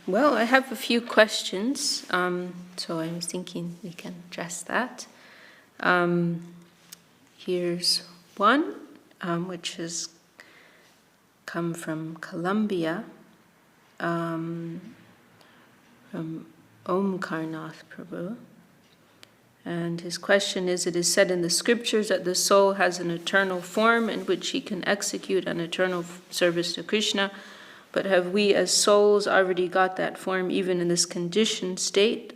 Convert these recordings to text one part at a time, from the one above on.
Well, I have a few questions, so I was thinking we can address that. Here's one, which has come from Colombia, from Om Karnath Prabhu. And his question is, it is said in the scriptures that the soul has an eternal form in which he can execute an eternal service to Krishna, but have we as souls already got that form even in this conditioned state,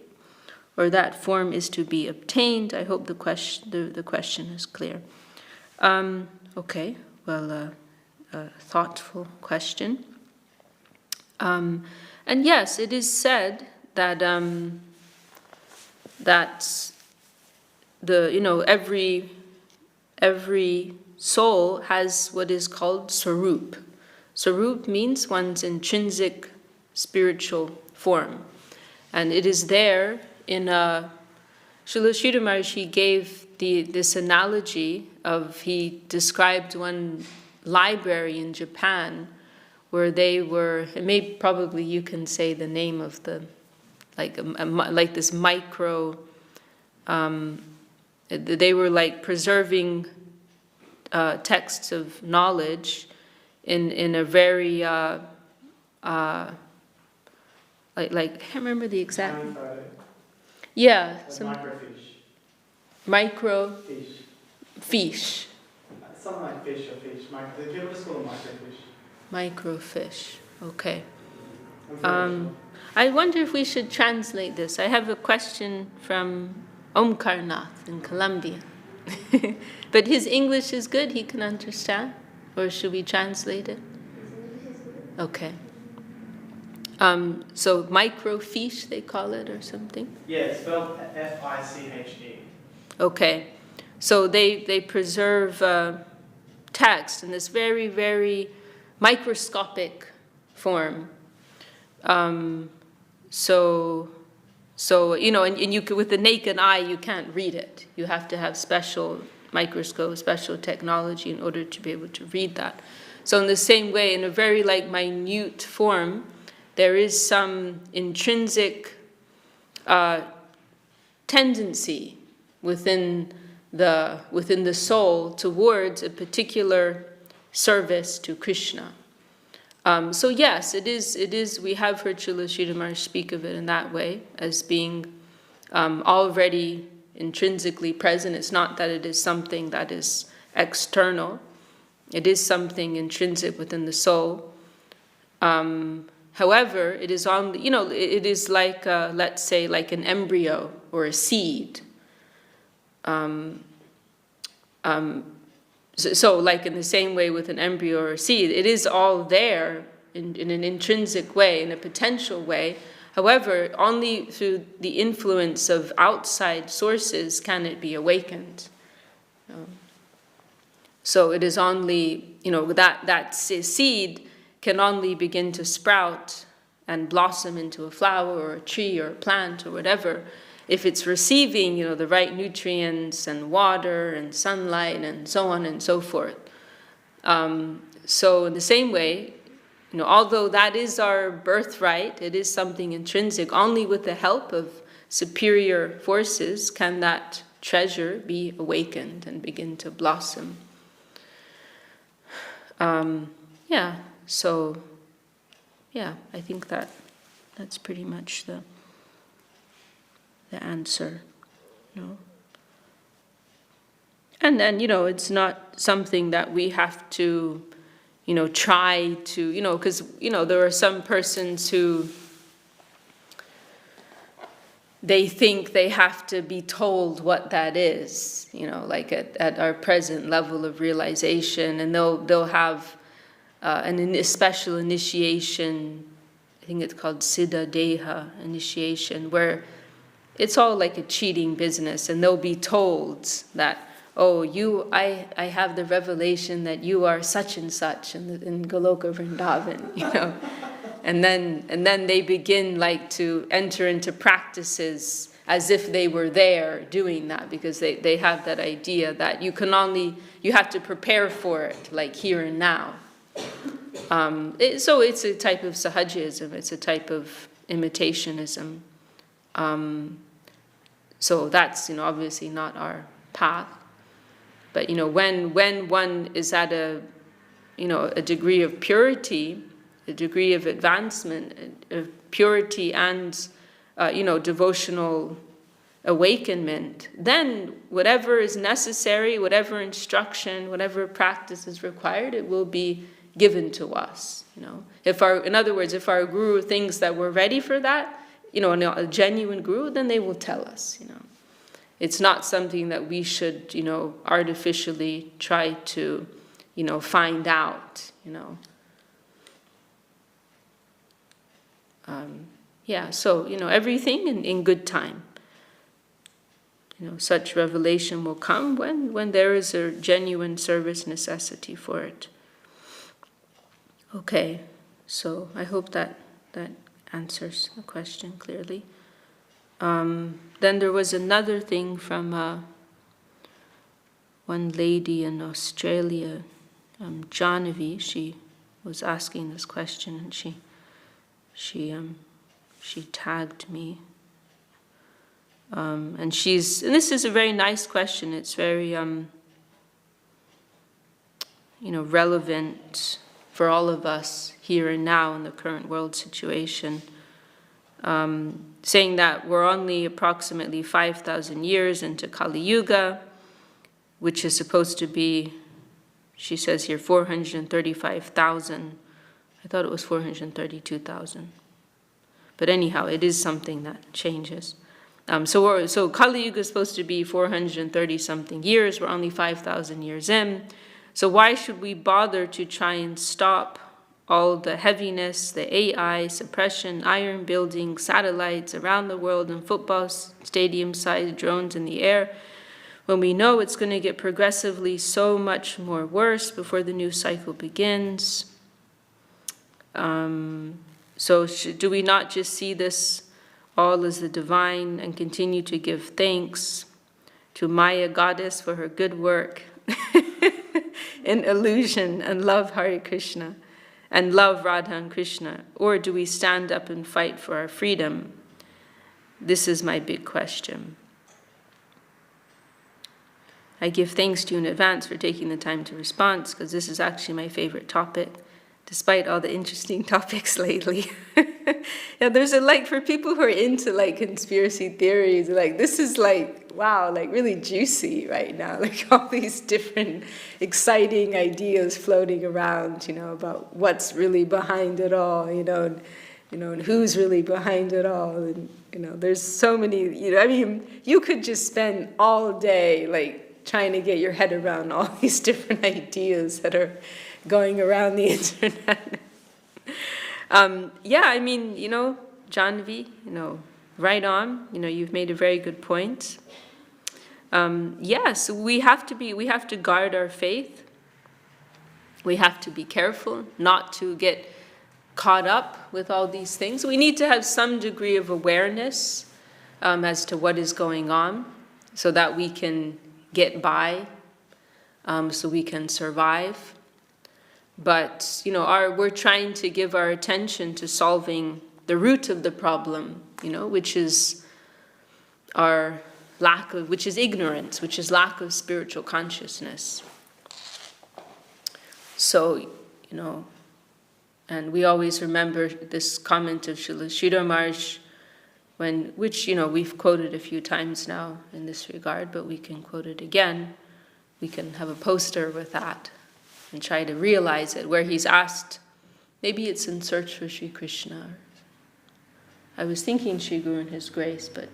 or that form is to be obtained? I hope the question is clear. Okay, well, a thoughtful question. And yes, it is said that that every soul has what is called Swarup. Swarup means one's intrinsic spiritual form. And it is there in Srila Sridhar Maharaj gave this analogy of, he described one library in Japan where they were, probably you can say the name of the, like this micro, they were like preserving texts of knowledge in a very, like I can't remember the exact. Yeah. Some microfiche. Something like fish or fish. People just call them microfiche. Microfiche, okay. I wonder if we should translate this. I have a question from Omkarnath in Colombia. But his English is good, he can understand. Or should we translate it? Okay. So microfiche, they call it, or something? Yeah, spelled F-I-C-H-E. Okay. So they preserve text in this very, very microscopic form. So and you can, with the naked eye, you can't read it. You have to have special microscope, special technology in order to be able to read that. So in the same way, in a very minute form, there is some intrinsic tendency within the soul towards a particular service to Krishna. So yes, it is. We have heard Srila Sridhar Maharaj speak of it in that way, as being already intrinsically present. It's not that it is something that is external. It is something intrinsic within the soul. However, it is it is like, let's say, like an embryo or a seed. So like in the same way with an embryo or a seed, it is all there in an intrinsic way, in a potential way. However, only through the influence of outside sources can it be awakened. So it is only, that seed can only begin to sprout and blossom into a flower or a tree or a plant or whatever if it's receiving, the right nutrients and water and sunlight and so on and so forth. So in the same way, although that is our birthright, it is something intrinsic, only with the help of superior forces can that treasure be awakened and begin to blossom. I think that's pretty much the answer, And then, it's not something that we have to, try to, because, there are some persons who they think they have to be told what that is, like at our present level of realization, and they'll have a special initiation. I think it's called Siddha Deha initiation, where it's all like a cheating business, and they'll be told that, I have the revelation that you are such and such in Goloka Vrindavan, and then they begin to enter into practices as if they were there doing that, because they have that idea that you have to prepare for it, like here and now. So it's a type of sahajism, it's a type of imitationism. So that's, obviously not our path. But, when one is at a degree of purity, a degree of advancement, of purity and, devotional awakenment, then whatever is necessary, whatever instruction, whatever practice is required, it will be given to us. In other words, if our guru thinks that we're ready for that, a genuine guru, then they will tell us. It's not something that we should, artificially try to, find out. So everything in good time. Such revelation will come when there is a genuine service necessity for it. Okay, so I hope that answers the question clearly. Then there was another thing from one lady in Australia, Janavi. She was asking this question, and she tagged me. And this is a very nice question. It's very, relevant for all of us here and now in the current world situation. Saying that we're only approximately 5,000 years into Kali Yuga, which is supposed to be, she says here, 435,000. I thought it was 432,000. But anyhow, it is something that changes. So Kali Yuga is supposed to be 430-something years. We're only 5,000 years in. So why should we bother to try and stop all the heaviness, the AI, suppression, iron buildings, satellites around the world, and football stadium-sized drones in the air, when we know it's going to get progressively so much more worse before the new cycle begins? Do we not just see this all as the divine and continue to give thanks to Maya goddess for her good work in illusion and love Hare Krishna and love Radha and Krishna? Or do we stand up and fight for our freedom? This is my big question. I give thanks to you in advance for taking the time to respond, because this is actually my favorite topic, despite all the interesting topics lately. There's for people who are into conspiracy theories, this is wow, really juicy right now, all these different exciting ideas floating around, about what's really behind it all, and who's really behind it all, and there's so many, you could just spend all day trying to get your head around all these different ideas that are going around the internet. Janvi, right on. You've made a very good point. Yes, we have to guard our faith. We have to be careful not to get caught up with all these things. We need to have some degree of awareness as to what is going on, so that we can get by, so we can survive. But, we're trying to give our attention to solving the root of the problem, which is which is ignorance, which is lack of spiritual consciousness. So, and we always remember this comment of Srila Maharaj, which we've quoted a few times now in this regard, but we can quote it again. We can have a poster with that and try to realize it, where he's asked, maybe it's in Search for Sri Krishna. I was thinking Sri Guru and His Grace, but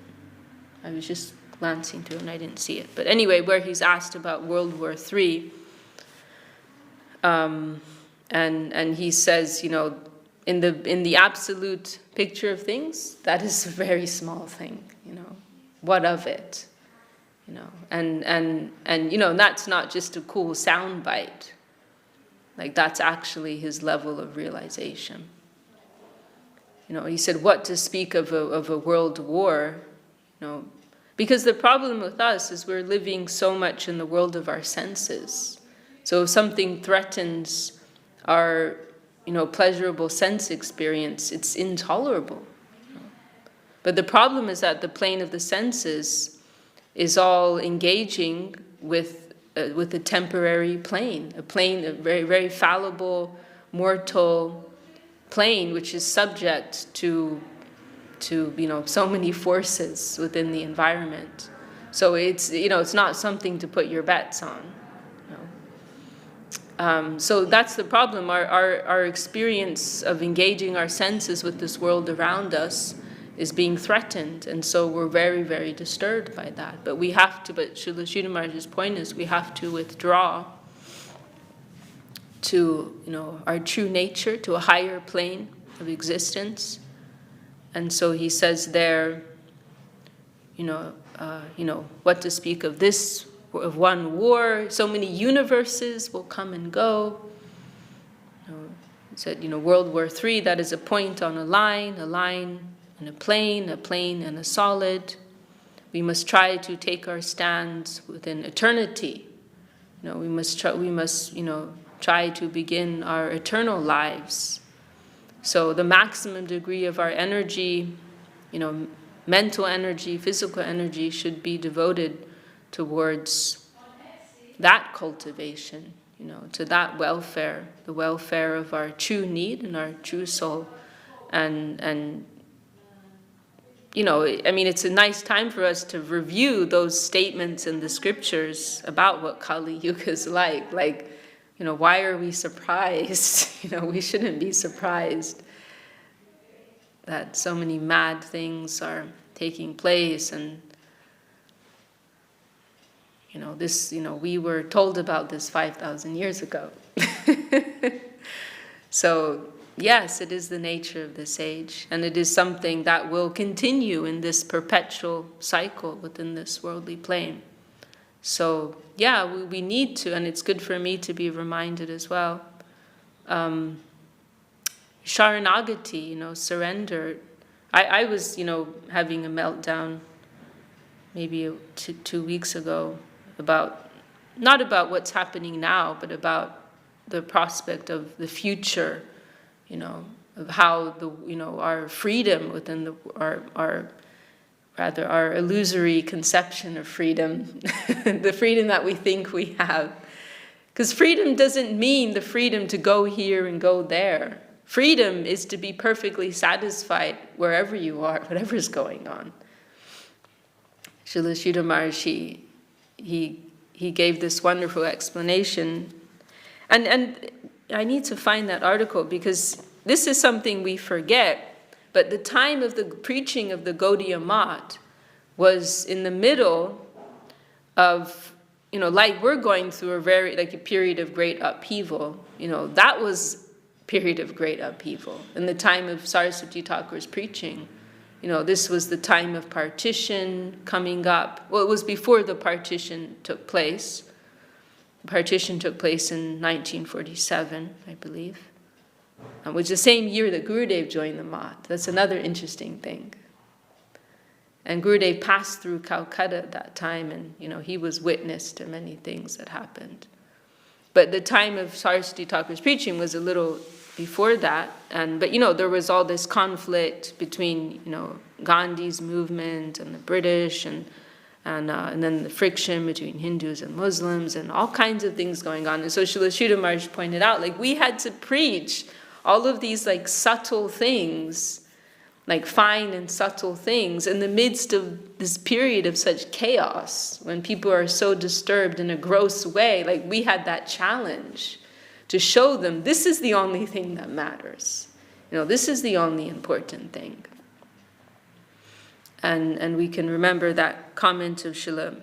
I was just glancing through and I didn't see it. But anyway, where he's asked about World War III, and he says, in the absolute picture of things, that is a very small thing, what of it? And that's not just a cool soundbite. That's actually his level of realization. He said, what to speak of a world war, because the problem with us is we're living so much in the world of our senses. So if something threatens our, pleasurable sense experience, it's intolerable. But the problem is that the plane of the senses is all engaging with a temporary plane, a very, very fallible, mortal plane, which is subject to so many forces within the environment. So it's not something to put your bets on. So that's the problem. Our experience of engaging our senses with this world around us is being threatened, and so we're very, very disturbed by that. But Srila Sridhar Maharaj's point is we have to withdraw to our true nature, to a higher plane of existence. And so he says there, what to speak of this, of one war, so many universes will come and go. He said, World War III, that is a point on a line and a plane and a solid. We must try to take our stand within eternity. We must try to begin our eternal lives. So the maximum degree of our energy, mental energy, physical energy, should be devoted towards that cultivation, to that welfare, the welfare of our true need and our true soul. And it's a nice time for us to review those statements in the scriptures about what Kali Yuga is like. Why are we surprised? We shouldn't be surprised that so many mad things are taking place. And, we were told about this 5,000 years ago. So, yes, it is the nature of this age. And it is something that will continue in this perpetual cycle within this worldly plane. So, yeah, we need to, and it's good for me to be reminded as well. Sharanagati, surrender. I was, having a meltdown maybe 2 weeks ago not about what's happening now, but about the prospect of the future, of how our freedom within our illusory conception of freedom, the freedom that we think we have. Because freedom doesn't mean the freedom to go here and go there. Freedom is to be perfectly satisfied wherever you are, whatever's going on. Srila Sridhar Maharaj, he gave this wonderful explanation. And I need to find that article because this is something we forget. But the time of the preaching of the Gaudiya Math was in the middle of, like we're going through a period of great upheaval. That was a period of great upheaval. In the time of Saraswati Thakur's preaching, this was the time of partition coming up. Well, it was before the partition took place. The partition took place in 1947, I believe. Which was the same year that Gurudev joined the Math. That's another interesting thing. And Gurudev passed through Calcutta at that time, and he was witness to many things that happened. But the time of Saraswati Thakur's preaching was a little before that, but there was all this conflict between Gandhi's movement and the British, and then the friction between Hindus and Muslims, and all kinds of things going on. And so Srila Sridhar Maharaj pointed out, we had to preach all of these subtle things, fine and subtle things, in the midst of this period of such chaos, when people are so disturbed in a gross way. We had that challenge to show them this is the only thing that matters. This is the only important thing. And we can remember that comment of Srila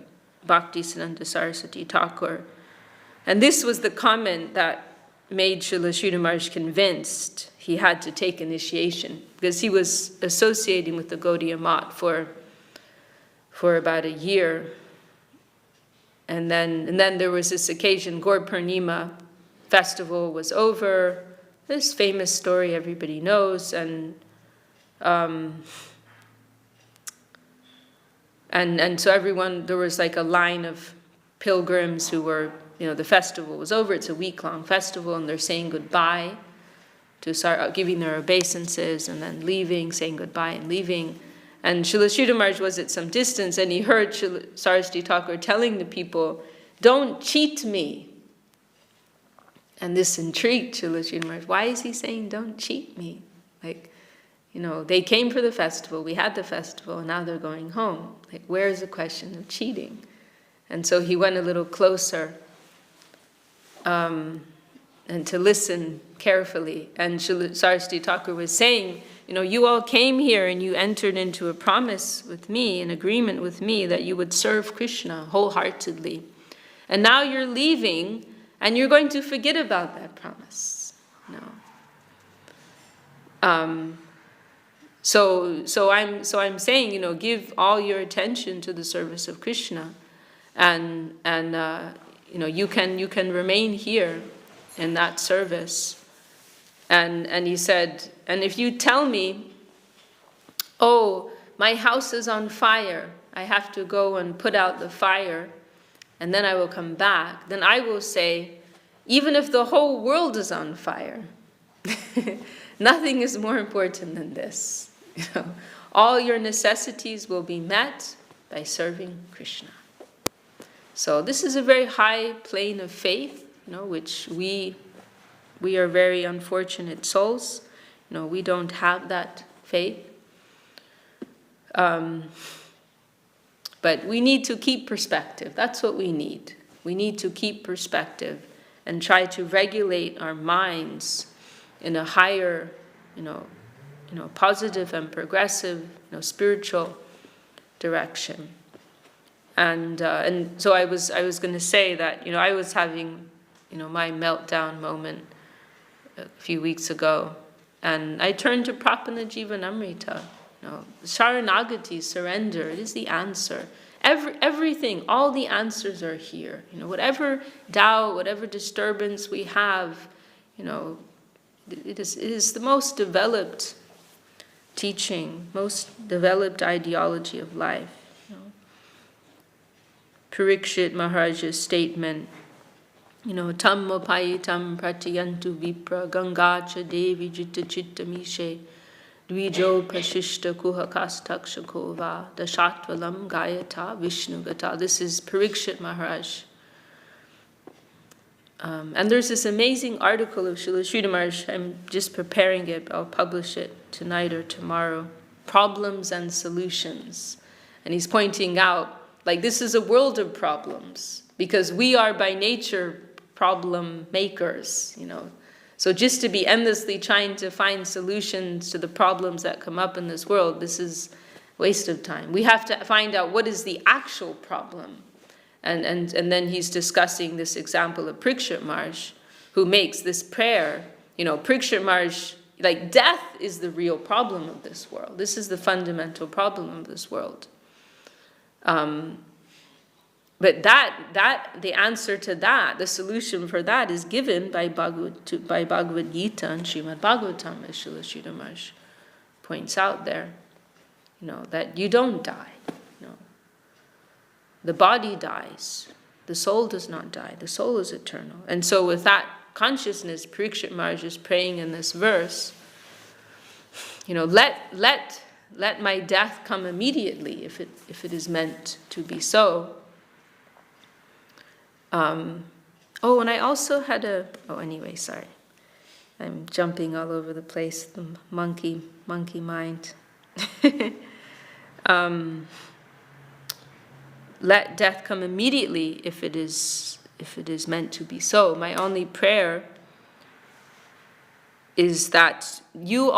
Bhaktisiddhanta Saraswati Thakur. And this was the comment that made Srila Sridhar Maharaj convinced he had to take initiation, because he was associating with the Gaudiya Math for about a year. And then there was this occasion, Gaur Purnima festival was over, this famous story everybody knows, and so everyone, there was a line of pilgrims who were, the festival was over, it's a week-long festival, and they're saying goodbye, to start giving their obeisances, and then leaving, saying goodbye and leaving. And Srila Sridhar Maharaj was at some distance, and he heard Saraswati Thakur telling the people, "Don't cheat me." And this intrigued Srila Sridhar Maharaj. Why is he saying, "Don't cheat me"? Like, they came for the festival, we had the festival, and now they're going home. Like, where is the question of cheating? And so he went a little closer, and to listen carefully. And Saraswati Thakur was saying, you all came here and you entered into a promise with me, an agreement with me that you would serve Krishna wholeheartedly. And now you're leaving and you're going to forget about that promise. So I'm saying, give all your attention to the service of Krishna, and you can remain here in that service. And he said, and if you tell me, "Oh, my house is on fire, I have to go and put out the fire, and then I will come back," then I will say, even if the whole world is on fire, nothing is more important than this. All your necessities will be met by serving Krishna. So this is a very high plane of faith, which we are very unfortunate souls. We don't have that faith. But we need to keep perspective. That's what we need. We need to keep perspective and try to regulate our minds in a higher, positive and progressive, spiritual direction. And so I was going to say that, I was having, my meltdown moment a few weeks ago, and I turned to Prapana Jivanamrita. Sharanagati, surrender, it is the answer. Everything, all the answers are here. Whatever doubt, whatever disturbance we have, it is the most developed teaching, most developed ideology of life. Parikshit Maharaj's statement, tam mopayitam pratiyantu vipra gangacha devi jitta chitta mishe dvijo prashishta kuhakastakshakova dashatvalam gayata vishnugata. This is Parikshit Maharaj. And there's this amazing article of Srila Sridhar Maharaj. I'm just preparing it. I'll publish it tonight or tomorrow. Problems and solutions. And he's pointing out, this is a world of problems, because we are by nature problem makers, So just to be endlessly trying to find solutions to the problems that come up in this world, this is a waste of time. We have to find out what is the actual problem. And then he's discussing this example of Parikshit Maharaj, who makes this prayer. Parikshit Maharaj, death is the real problem of this world. This is the fundamental problem of this world. But the answer to that, the solution for that, is given by Bhagavad Gita and Srimad Bhagavatam, as Srila Sridhar Maharaj points out there. That you don't die. The body dies. The soul does not die. The soul is eternal. And so with that consciousness, Parikshit Maharaj is praying in this verse, let my death come immediately if it is meant to be so. And I also had sorry. I'm jumping all over the place, the monkey mind. Let death come immediately if it is meant to be so. My only prayer is that you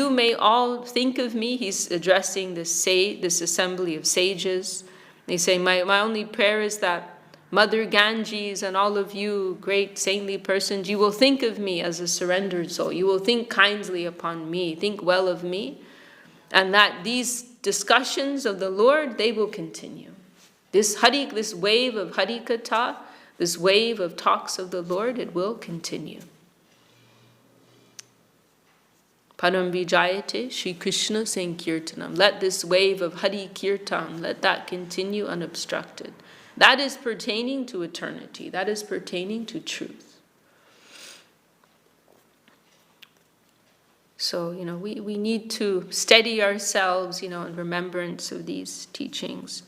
may all think of me. He's addressing this assembly of sages. He's saying, my only prayer is that Mother Ganges and all of you great saintly persons, you will think of me as a surrendered soul. You will think kindly upon me, think well of me, and that these discussions of the Lord, they will continue. This wave of Harikatha, this wave of talks of the Lord, it will continue. Param Vijayate Shri Krishna Sankirtanam. Let this wave of Hari Kirtan, let that continue unobstructed. That is pertaining to eternity. That is pertaining to truth. So, we need to steady ourselves, in remembrance of these teachings,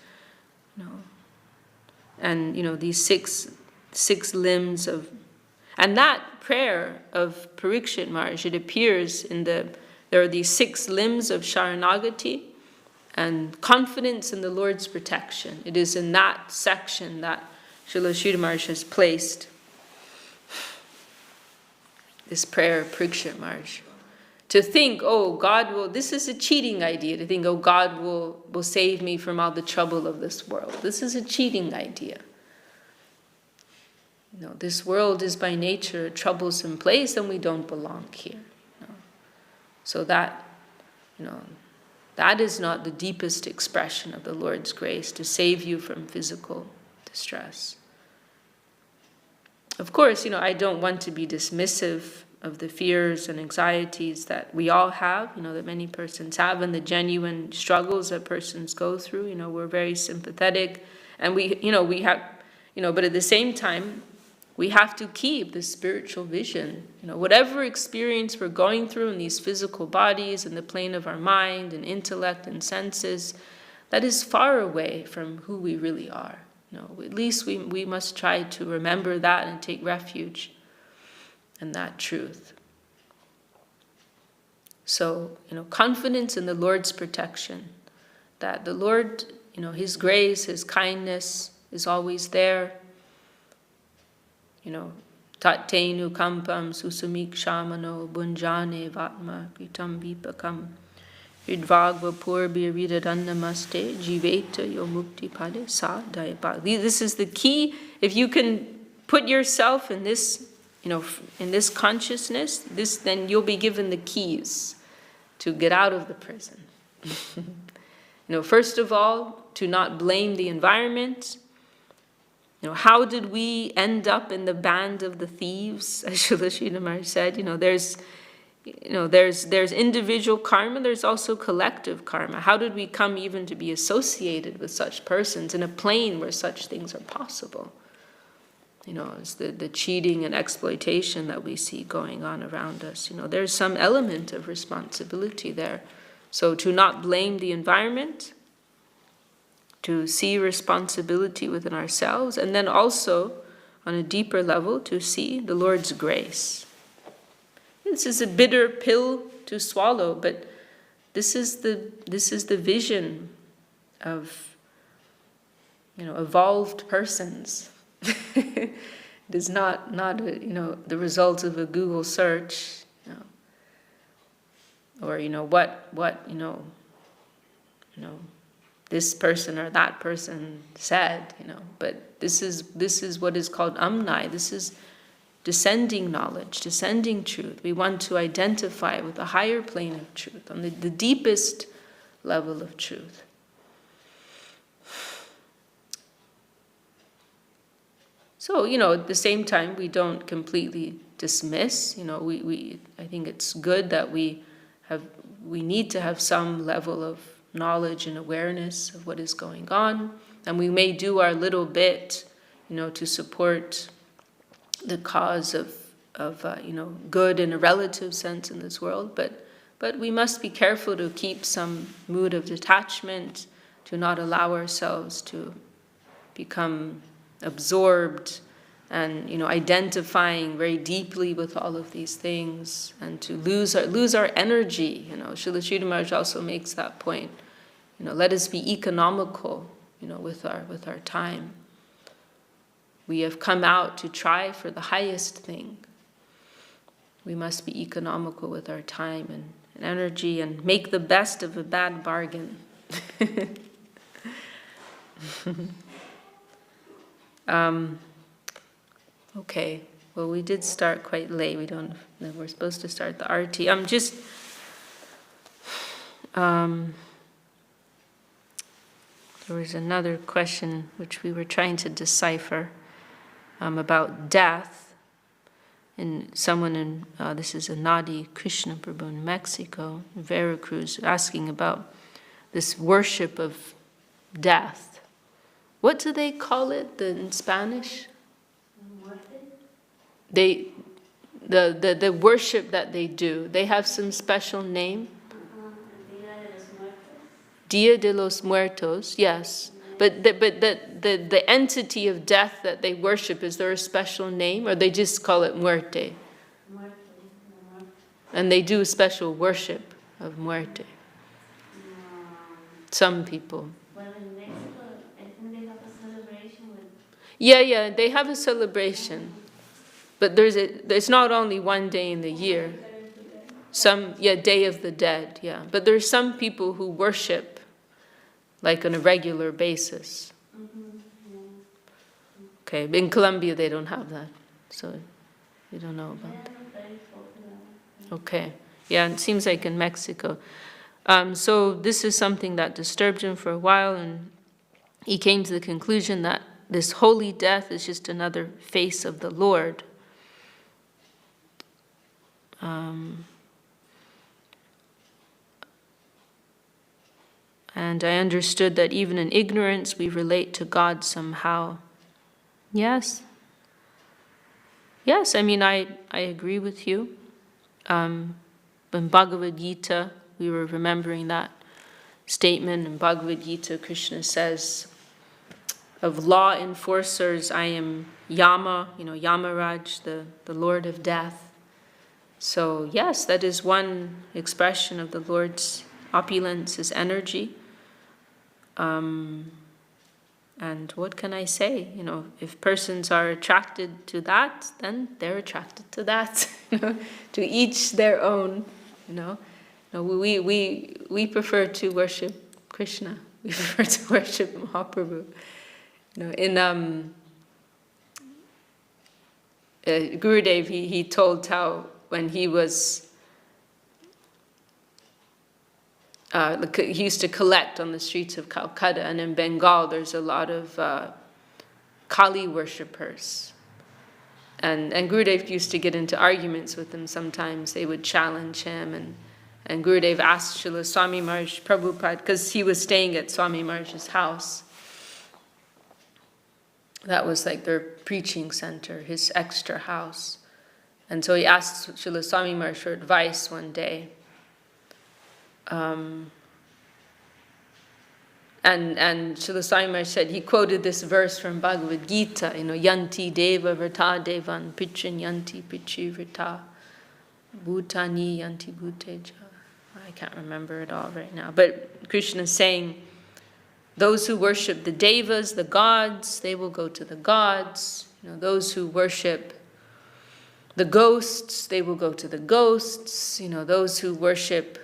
and, these six limbs of, and that prayer of Parikshit Maharaj, it appears there are these 6 limbs of Sharanagati and confidence in the Lord's protection. It is in that section that Srila Sridhar Maharaj has placed this prayer of Parikshit Maharaj. To think, oh, God will, this is a cheating idea, to think, oh, God will save me from all the trouble of this world. This is a cheating idea. This world is by nature a troublesome place and we don't belong here. So that, that is not the deepest expression of the Lord's grace, to save you from physical distress. Of course, I don't want to be dismissive of the fears and anxieties that we all have, that many persons have, and the genuine struggles that persons go through. We're very sympathetic, and we have, but at the same time, we have to keep the spiritual vision. Whatever experience we're going through in these physical bodies, in the plane of our mind and intellect and senses, that is far away from who we really are. At least we must try to remember that and take refuge in that truth. So, confidence in the Lord's protection, that the Lord, His grace, His kindness is always there. Tattenu kampam susamik shamano bunjane vatma kritam vipakam vidvagva purbi vidadanamaste jiveta yo mukti pade sa dayapa. This is the key. If you can put yourself in this, in this consciousness, then you'll be given the keys to get out of the prison. First of all, to not blame the environment. How did we end up in the band of the thieves? As Srila Sridhar Maharaj said, there's individual karma, there's also collective karma. How did we come even to be associated with such persons in a plane where such things are possible? It's the cheating and exploitation that we see going on around us. There's some element of responsibility there. So to not blame the environment, to see responsibility within ourselves, and then also, on a deeper level, to see the Lord's grace. This is a bitter pill to swallow, but this is the vision of, evolved persons. It is not the results of a Google search, or what this person or that person said, but this is what is called amnai. This is descending knowledge, descending truth. We want to identify with a higher plane of truth, on the deepest level of truth. So, at the same time, we don't completely dismiss. I think it's good that we need to have some level of knowledge and awareness of what is going on, and we may do our little bit, to support the cause of good in a relative sense in this world. But we must be careful to keep some mood of detachment, to not allow ourselves to become absorbed and identifying very deeply with all of these things, and to lose our energy. Srila Sridhar Maharaj also makes that point. Let us be economical, with our time. We have come out to try for the highest thing. We must be economical with our time and energy, and make the best of a bad bargain. Okay, well, we did start quite late. We're supposed to start the arati. There was another question which we were trying to decipher about death. And someone this is Anadi Krishna Prabhu in Mexico, Veracruz, asking about this worship of death. What do they call it in Spanish? The the worship that they do. They have some special name. Dia de los Muertos, yes. But the entity of death that they worship, is there a special name, or they just call it muerte? And they do special worship of muerte. Some people. Well, in Mexico, I think they have a celebration with... Yeah, they have a celebration. But there's not only one day in the year. Day of the Dead, yeah. But there's some people who worship like on a regular basis. Okay, but in Colombia they don't have that, so you don't know about that. Okay, yeah, it seems like in Mexico. So this is something that disturbed him for a while, and he came to the conclusion that this holy death is just another face of the Lord. And I understood that even in ignorance we relate to God somehow. Yes. Yes, I mean, I agree with you. In Bhagavad Gita, we were remembering that statement. In Bhagavad Gita, Krishna says, of law enforcers, I am Yama, Yamaraj, the Lord of Death. So yes, that is one expression of the Lord's opulence, his energy. And what can I say? If persons are attracted to that, then they're attracted to that. To each their own. We prefer to worship Krishna. We prefer to worship Mahaprabhu. Gurudev, he told how when he was he used to collect on the streets of Calcutta, and in Bengal there's a lot of Kali worshippers. And Gurudev used to get into arguments with them sometimes. They would challenge him, and Gurudev asked Srila Swami Maharaj Prabhupada, because he was staying at Swami Maharaj's house. That was like their preaching center, his extra house. And so he asked Srila Swami Maharaj for advice one day. And Srila Swami Maharaj said, he quoted this verse from Bhagavad Gita, Yanti Deva Vrta Devan Pitrin Yanti Pitri Vrta Bhutani Yanti Bhuteja. I can't remember it all right now. But Krishna is saying, those who worship the devas, the gods, they will go to the gods. Those who worship the ghosts, they will go to the ghosts. Those who worship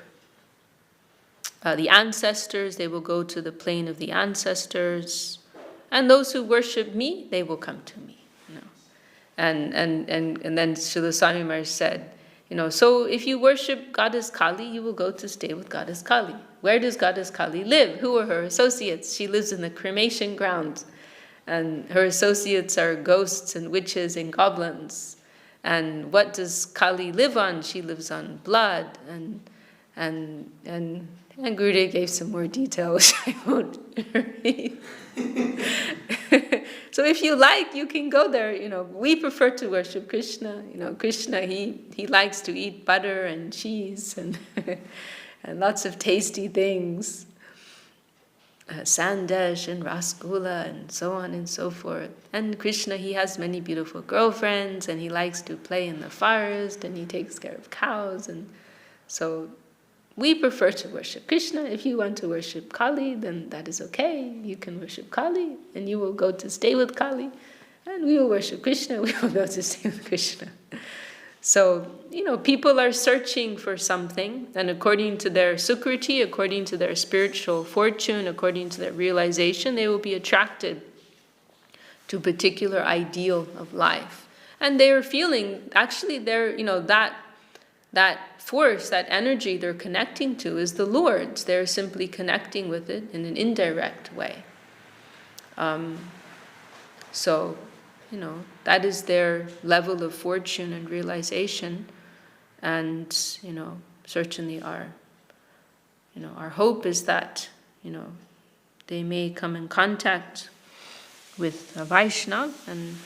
the ancestors, they will go to the plane of the ancestors. And those who worship me, they will come to me. And then Srila Swami Maharaj said, so if you worship Goddess Kali, you will go to stay with Goddess Kali. Where does Goddess Kali live? Who are her associates? She lives in the cremation ground. And her associates are ghosts and witches and goblins. And what does Kali live on? She lives on blood. And Gurudev gave some more detail, which I won't read. So if you like, you can go there. We prefer to worship Krishna. Krishna, he likes to eat butter and cheese and and lots of tasty things. Sandesh and rasgulla and so on and so forth. And Krishna, he has many beautiful girlfriends, and he likes to play in the forest, and he takes care of cows. And so we prefer to worship Krishna. If you want to worship Kali, then that is okay. You can worship Kali, and you will go to stay with Kali. And we will worship Krishna, we will go to stay with Krishna. So, people are searching for something, and according to their sukriti, according to their spiritual fortune, according to their realization, they will be attracted to a particular ideal of life. And they are feeling, actually, they're, that force, that energy they're connecting to is the Lord's. They're simply connecting with it in an indirect way. That is their level of fortune and realization. And, certainly our hope is that, they may come in contact with a Vaishnava and,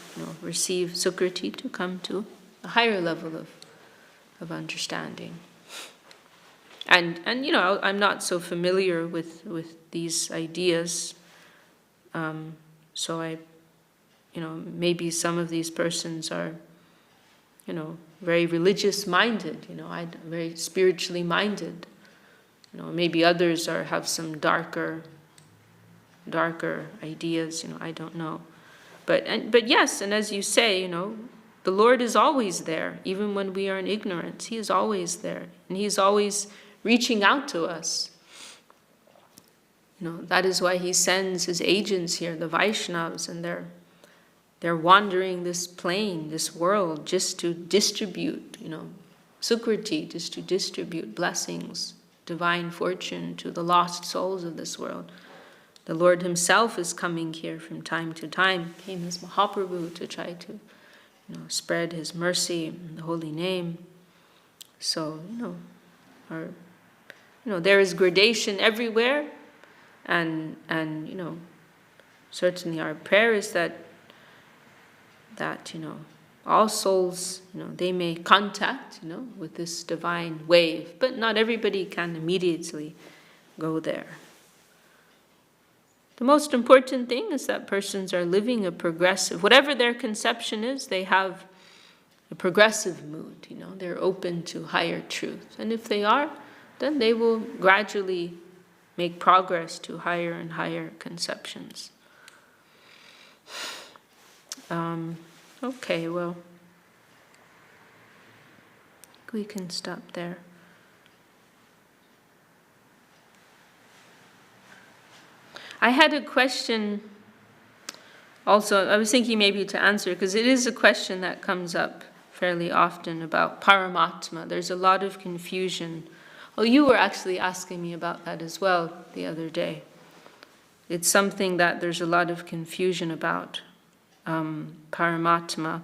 receive Sukriti to come to a higher level of understanding. And I'm not so familiar with these ideas, so maybe some of these persons are, very religious minded, very spiritually minded. Maybe others have some darker ideas, I don't know. But yes, and as you say, the Lord is always there, even when we are in ignorance. He is always there, and He's always reaching out to us. That is why He sends His agents here, the Vaishnavas, and they're wandering this plane, this world, just to distribute, sukriti, just to distribute blessings, divine fortune to the lost souls of this world. The Lord Himself is coming here from time to time, came as Mahaprabhu to try to, spread His mercy in the holy name. So, there is gradation everywhere, and certainly our prayer is that all souls, they may contact, with this divine wave, but not everybody can immediately go there. The most important thing is that persons are living a progressive, whatever their conception is, they have a progressive mood, they're open to higher truth. And if they are, then they will gradually make progress to higher and higher conceptions. Okay, well, we can stop there. I had a question also, I was thinking maybe to answer, because it is a question that comes up fairly often about Paramatma. There's a lot of confusion. Oh, you were actually asking me about that as well the other day. It's something that there's a lot of confusion about, Paramatma.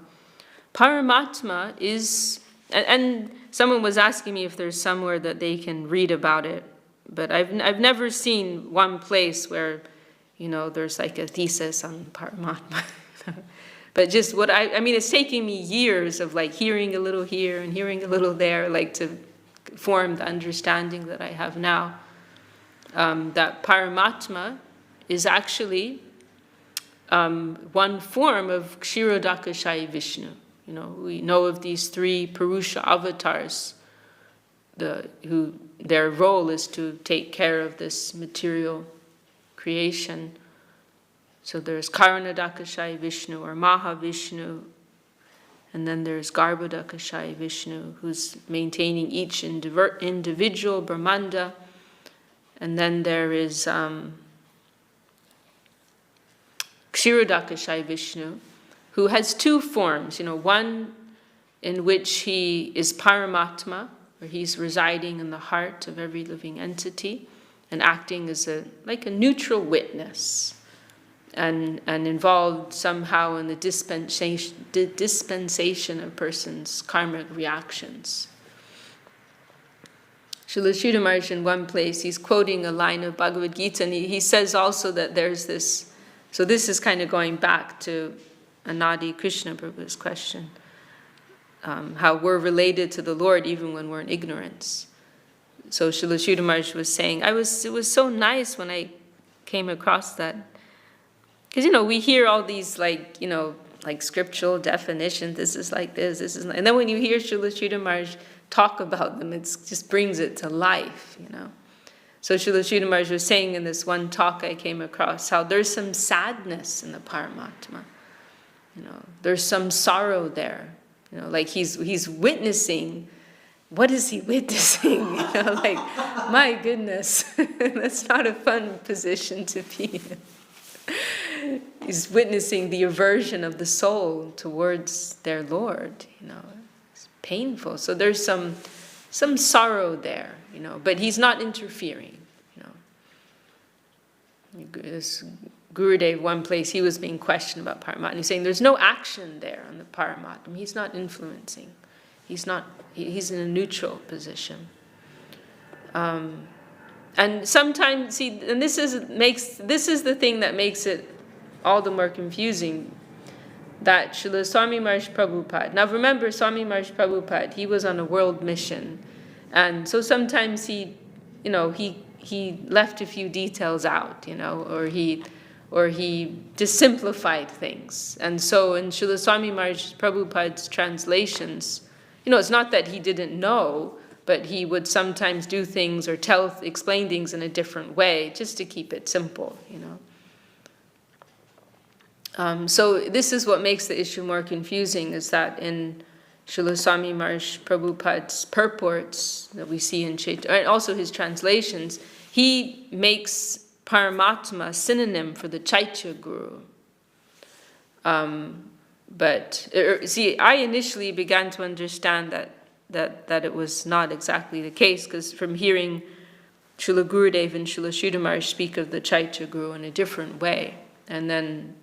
Paramatma is, and someone was asking me if there's somewhere that they can read about it, but I've never seen one place where, there's like a thesis on Paramatma. But just what it's taking me years of like hearing a little here and hearing a little there, like to form the understanding that I have now. That Paramatma is actually one form of Kshirodakashayi Vishnu. We know of these three Purusha avatars, who their role is to take care of this material creation. So there's Karanadakashayi Vishnu or Mahavishnu, and then there's Garbhodakashayi Vishnu, who's maintaining each individual Brahmanda, and then there is Kshirodakashayi Vishnu, who has two forms, one in which he is Paramatma, where he's residing in the heart of every living entity and acting as a neutral witness, and involved somehow in the dispensation of persons' karmic reactions. Srila Sridhar Maharaj in one place, he's quoting a line of Bhagavad Gita, and he says also that there's this, so this is kind of going back to Anadi Krishna Prabhu's question, how we're related to the Lord even when we're in ignorance. So Srila Sridhar Maharaj was saying, it was so nice when I came across that, because we hear all these like scriptural definitions, this is like this is like, and then when you hear Srila Sridhar Maharaj talk about them, it just brings it to life, So Srila Sridhar Maharaj was saying in this one talk I came across, how there's some sadness in the Paramatma. There's some sorrow there. Like he's witnessing. What is he witnessing? My goodness, that's not a fun position to be in. He's witnessing the aversion of the soul towards their Lord. It's painful. So there's some sorrow there. But he's not interfering. This Gurudev, one place, he was being questioned about Paramatma. He's saying there's no action there on the Paramatma. He's not influencing. He's in a neutral position. And sometimes, see, and this is the thing that makes it all the more confusing. that Srila Swami Maharaj Prabhupada, now remember Swami Maharaj Prabhupada, he was on a world mission, and so sometimes he left a few details out, or he just simplified things. And so in Srila Swami Maharaj Prabhupada's translations, it's not that he didn't know, but he would sometimes do things or explain things in a different way, just to keep it simple, So this is what makes the issue more confusing, is that in Srila Swami Maharaj Prabhupada's purports that we see in Chaitanya, and also his translations, he makes Paramatma synonym for the Chaitya Guru. But I initially began to understand that it was not exactly the case, because from hearing Srila Gurudev and Srila Sridhar Maharaj speak of the Chaitya Guru in a different way, and then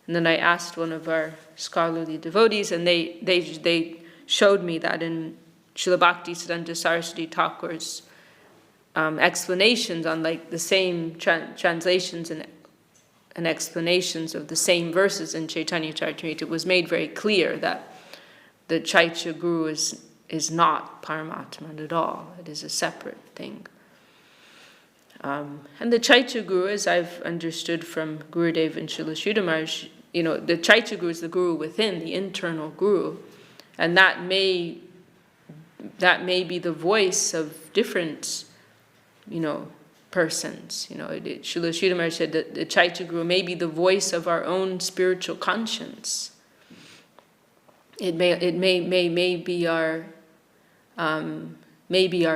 I asked one of our scholarly devotees, and they showed me that in Srila Bhakti Siddhanta Saraswati Thakur's explanations on the same translations and explanations of the same verses in Chaitanya Charitamrita, it was made very clear that the Chaitya Guru is not Paramatma at all. It is a separate thing. And the Chaitya Guru, as I've understood from Gurudev and Srila Sridhar Maharaj, the Chaitya Guru is the Guru within, the internal Guru, and that may be the voice of different, persons. Srila Sridhar Maharaj said that the Chaitya Guru may be the voice of our own spiritual conscience. It may be our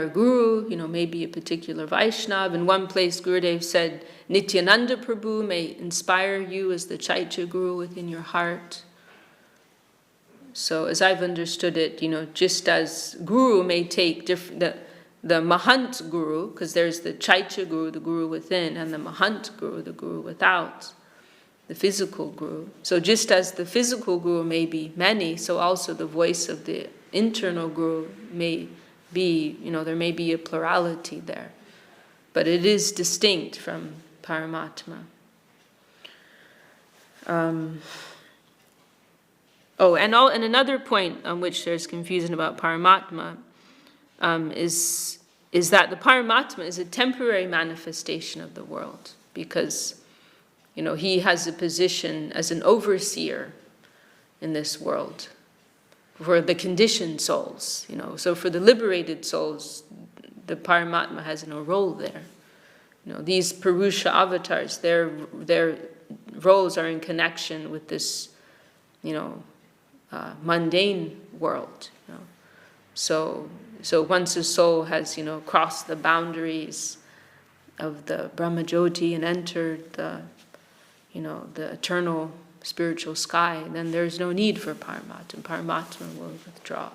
guru, maybe a particular Vaishnava. In one place, Gurudev said, Nityananda Prabhu may inspire you as the Chaitya Guru within your heart. So as I've understood it, just as Guru may take different, the Mahant Guru, because there's the Chaitya Guru, the Guru within, and the Mahant Guru, the Guru without, the physical Guru. So just as the physical Guru may be many, so also the voice of the internal Guru may be, there may be a plurality there. But it is distinct from Paramatma. And another point on which there's confusion about Paramatma is that the Paramatma is a temporary manifestation of the world, because he has a position as an overseer in this world for the conditioned souls. So for the liberated souls, the Paramatma has no role there. These Purusha avatars, their roles are in connection with this mundane world. So once a soul has crossed the boundaries of the Brahmajyoti and entered the eternal spiritual sky, then there's no need for Paramatma. Paramatma will withdraw.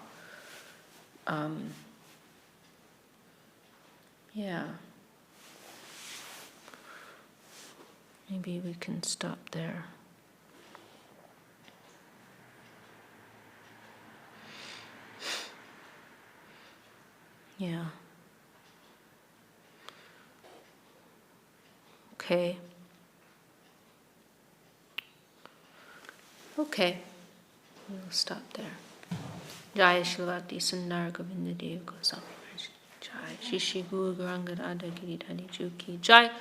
Maybe we can stop there. Okay. We'll stop there. Jai Shri Bhakti Sundar Govinda Dev Goswami Maharaj Ki Jai. Shri Shri Guru Gauranga Radha Giridhari Ju Ki Jai.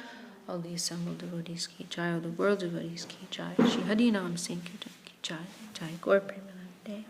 All the assembled devotees Ki Jai. All the world devotees Ki Jai. Shri Hari Nam Sankirtan Ki Jai. Jai Gaur Prema.